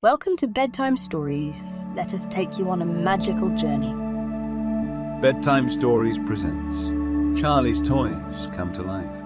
Welcome to Bedtime Stories. Let us take you on a magical journey. Bedtime Stories presents Charlie's Toys Come to Life.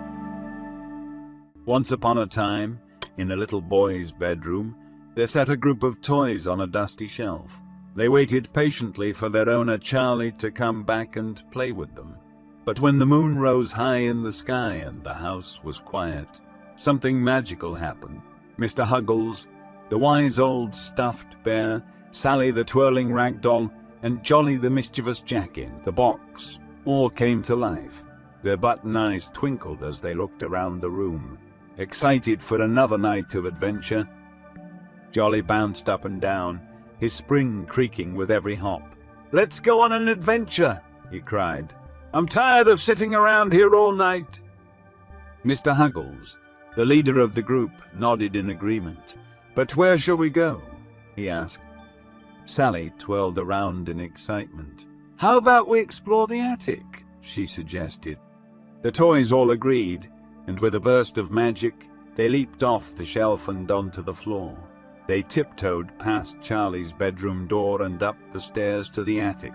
Once upon a time, in a little boy's bedroom, there sat a group of toys on a dusty shelf. They waited patiently for their owner Charlie to come back and play with them. But when the moon rose high in the sky and the house was quiet, something magical happened. Mr. Huggles, the wise old stuffed bear, Sally the twirling rag doll, and Jolly the mischievous jack-in-the-box all came to life. Their button eyes twinkled as they looked around the room, excited for another night of adventure. Jolly bounced up and down, his spring creaking with every hop. "Let's go on an adventure!" he cried. "I'm tired of sitting around here all night." Mr. Huggles, the leader of the group, nodded in agreement. "But where shall we go?" he asked. Sally twirled around in excitement. "How about we explore the attic?" she suggested. The toys all agreed, and with a burst of magic, they leaped off the shelf and onto the floor. They tiptoed past Charlie's bedroom door and up the stairs to the attic.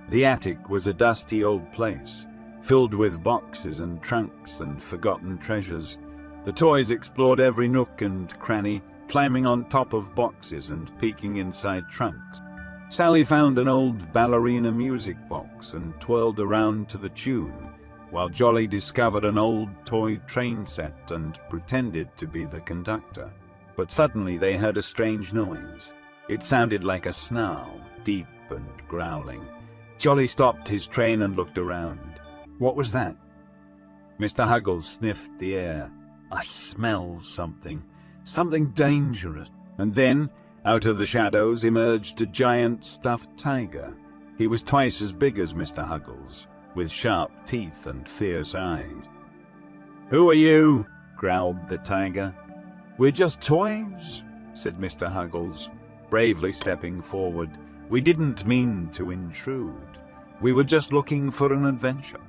The attic was a dusty old place, filled with boxes and trunks and forgotten treasures. The toys explored every nook and cranny, climbing on top of boxes and peeking inside trunks. Sally found an old ballerina music box and twirled around to the tune, while Jolly discovered an old toy train set and pretended to be the conductor. But suddenly they heard a strange noise. It sounded like a snarl, deep and growling. Jolly stopped his train and looked around. What was that? Mr. Huggles sniffed the air. "I smell something dangerous." And then, out of the shadows, emerged a giant stuffed tiger. He was twice as big as Mr. Huggles, with sharp teeth and fierce eyes. "Who are you?" growled the tiger. "We're just toys," said Mr. Huggles, bravely stepping forward. "We didn't mean to intrude. We were just looking for an adventure."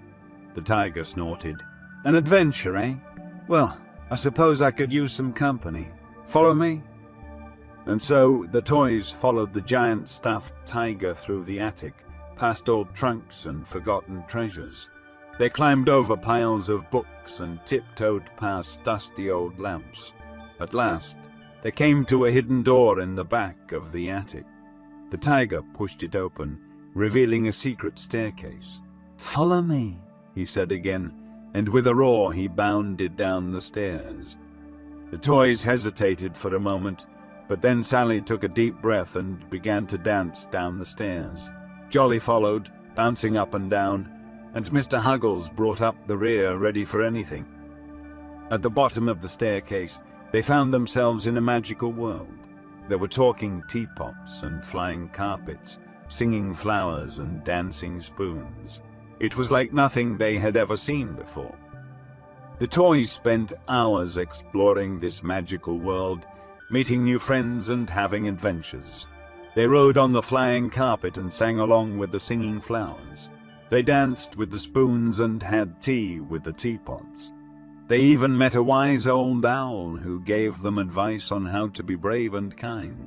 The tiger snorted. "An adventure, eh? Well, I suppose I could use some company. Follow me?" And so the toys followed the giant stuffed tiger through the attic, past old trunks and forgotten treasures. They climbed over piles of books and tiptoed past dusty old lamps. At last, they came to a hidden door in the back of the attic. The tiger pushed it open, revealing a secret staircase. "Follow me," he said again, and with a roar he bounded down the stairs. The toys hesitated for a moment, but then Sally took a deep breath and began to dance down the stairs. Jolly followed, bouncing up and down, and Mr. Huggles brought up the rear, ready for anything. At the bottom of the staircase, they found themselves in a magical world. There were talking teapots and flying carpets, singing flowers and dancing spoons. It was like nothing they had ever seen before. The toys spent hours exploring this magical world, meeting new friends and having adventures. They rode on the flying carpet and sang along with the singing flowers. They danced with the spoons and had tea with the teapots. They even met a wise old owl who gave them advice on how to be brave and kind.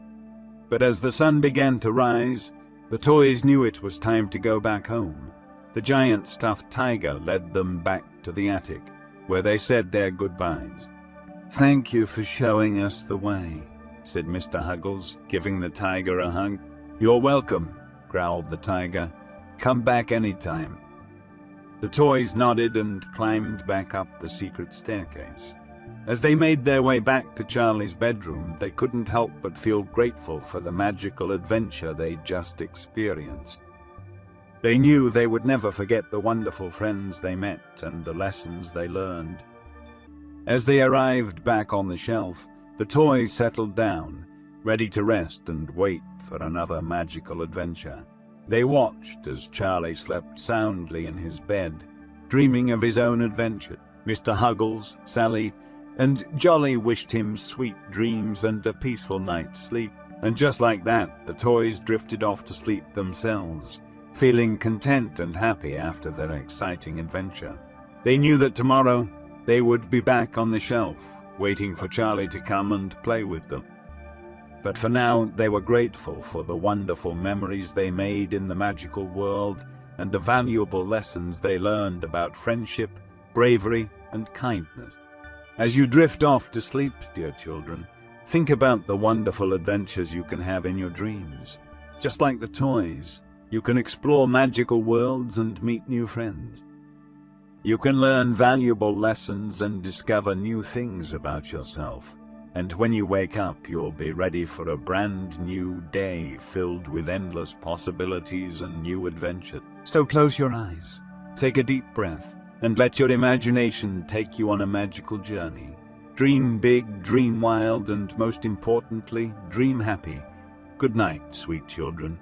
But as the sun began to rise, the toys knew it was time to go back home. The giant stuffed tiger led them back to the attic, where they said their goodbyes. "Thank you for showing us the way," said Mr. Huggles, giving the tiger a hug. "You're welcome," growled the tiger. "Come back anytime." The toys nodded and climbed back up the secret staircase. As they made their way back to Charlie's bedroom, they couldn't help but feel grateful for the magical adventure they'd just experienced. They knew they would never forget the wonderful friends they met and the lessons they learned. As they arrived back on the shelf, the toys settled down, ready to rest and wait for another magical adventure. They watched as Charlie slept soundly in his bed, dreaming of his own adventure. Mr. Huggles, Sally, and Jolly wished him sweet dreams and a peaceful night's sleep. And just like that, the toys drifted off to sleep themselves, feeling content and happy after their exciting adventure. They knew that tomorrow they would be back on the shelf, waiting for Charlie to come and play with them. But for now, they were grateful for the wonderful memories they made in the magical world and the valuable lessons they learned about friendship, bravery, and kindness. As you drift off to sleep, dear children, think about the wonderful adventures you can have in your dreams. Just like the toys, you can explore magical worlds and meet new friends. You can learn valuable lessons and discover new things about yourself. And when you wake up, you'll be ready for a brand new day filled with endless possibilities and new adventures. So close your eyes, take a deep breath, and let your imagination take you on a magical journey. Dream big, dream wild, and most importantly, dream happy. Good night, sweet children.